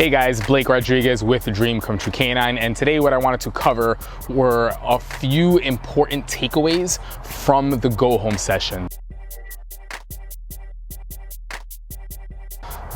Hey guys, Blake Rodriguez with Dream Come True Canine, and today what I wanted to cover were a few important takeaways from the go home session.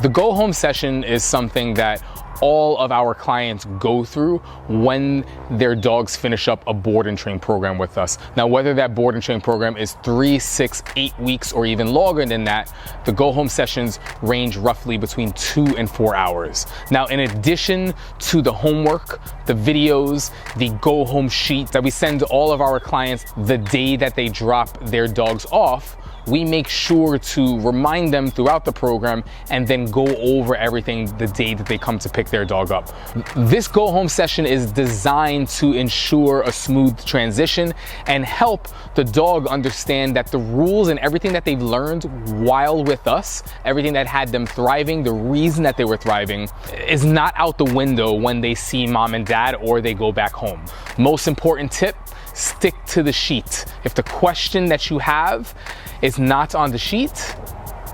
The go home session is something that all of our clients go through when their dogs finish up a board and train program with us. Now, whether that board and train program is 3, 6, 8 weeks or even longer than that, the go home sessions range roughly between 2 and 4 hours. Now, in addition to the homework, the videos, the go home sheet that we send to all of our clients the day that they drop their dogs off, we make sure to remind them throughout the program and then go over everything the day that they come to pick their dog up. This go home session is designed to ensure a smooth transition and help the dog understand that the rules and everything that they've learned while with us, everything that had them thriving, the reason that they were thriving, is not out the window when they see mom and dad or they go back home. Most important tip, stick to the sheet. If the question that you have is not on the sheet,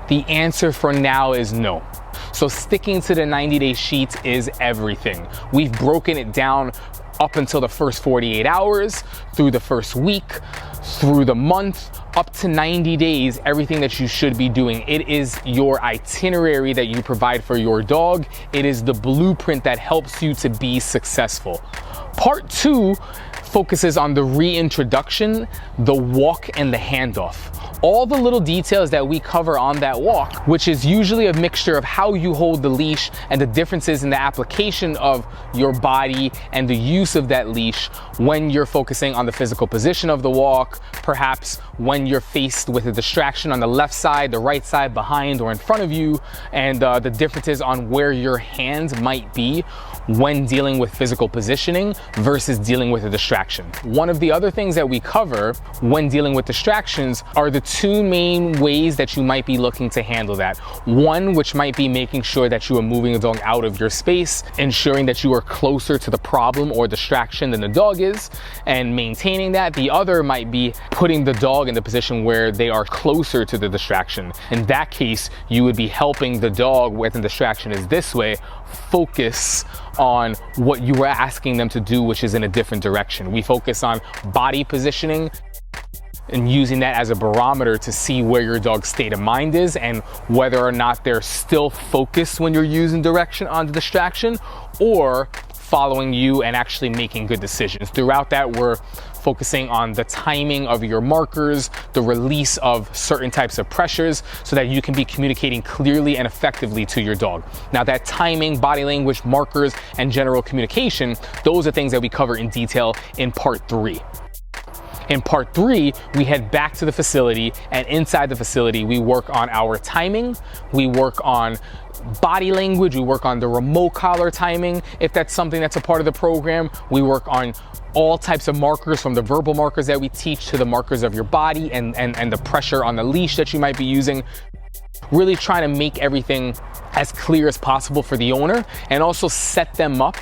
the answer for now is no. So sticking to the 90-day sheet is everything. We've broken it down up until the first 48 hours, through the first week, through the month, up to 90 days, everything that you should be doing. It is your itinerary that you provide for your dog. It is the blueprint that helps you to be successful. Part 2 focuses on the reintroduction, the walk, and the handoff. All the little details that we cover on that walk, which is usually a mixture of how you hold the leash and the differences in the application of your body and the use of that leash when you're focusing on the physical position of the walk, perhaps when you're faced with a distraction on the left side, the right side, behind or in front of you, and the differences on where your hands might be when dealing with physical positioning versus dealing with a distraction. One of the other things that we cover when dealing with distractions are the 2 main ways that you might be looking to handle that. One, which might be making sure that you are moving the dog out of your space, ensuring that you are closer to the problem or distraction than the dog is, and maintaining that. The other might be putting the dog in the position where they are closer to the distraction. In that case, you would be helping the dog when the distraction is this way, focus on what you were asking them to do, which is in a different direction. We focus on body positioning and using that as a barometer to see where your dog's state of mind is and whether or not they're still focused when you're using direction on the distraction or following you and actually making good decisions. Throughout that, we're focusing on the timing of your markers, the release of certain types of pressures so that you can be communicating clearly and effectively to your dog. Now that timing, body language, markers, and general communication, those are things that we cover in detail in part 3. In part 3, we head back to the facility, and inside the facility, we work on our timing, we work on body language, we work on the remote collar timing. If that's something that's a part of the program, we work on all types of markers, from the verbal markers that we teach to the markers of your body and the pressure on the leash that you might be using. Really trying to make everything as clear as possible for the owner and also set them up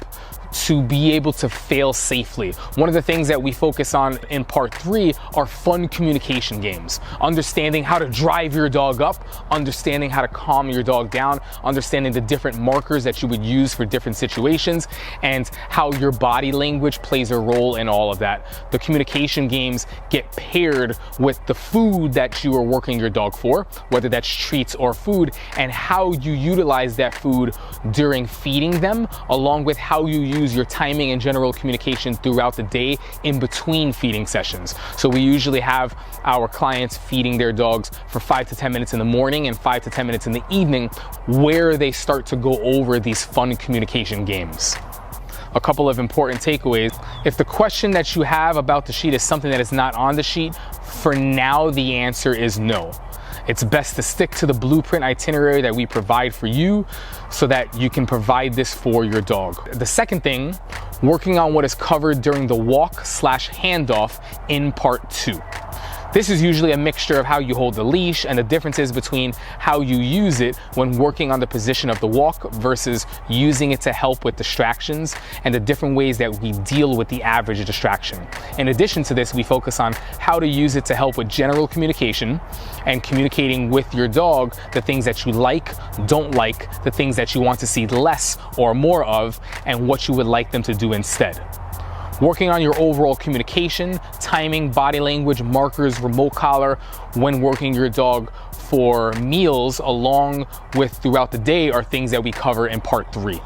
to be able to fail safely. One of the things that we focus on in part 3 are fun communication games. Understanding how to drive your dog up, understanding how to calm your dog down, understanding the different markers that you would use for different situations, and how your body language plays a role in all of that. The communication games get paired with the food that you are working your dog for, whether that's treats or food, and how you utilize that food during feeding them, along with how you use your timing and general communication throughout the day in between feeding sessions. So we usually have our clients feeding their dogs for 5 to 10 minutes in the morning and 5 to 10 minutes in the evening, where they start to go over these fun communication games. A couple of important takeaways. If the question that you have about the sheet is something that is not on the sheet, for now the answer is no. It's best to stick to the blueprint itinerary that we provide for you so that you can provide this for your dog. The second thing, working on what is covered during the walk/handoff in part 2. This is usually a mixture of how you hold the leash and the differences between how you use it when working on the position of the walk versus using it to help with distractions, and the different ways that we deal with the average distraction. In addition to this, we focus on how to use it to help with general communication and communicating with your dog the things that you like, don't like, the things that you want to see less or more of, and what you would like them to do instead. Working on your overall communication, timing, body language, markers, remote collar when working your dog for meals along with throughout the day are things that we cover in part 3.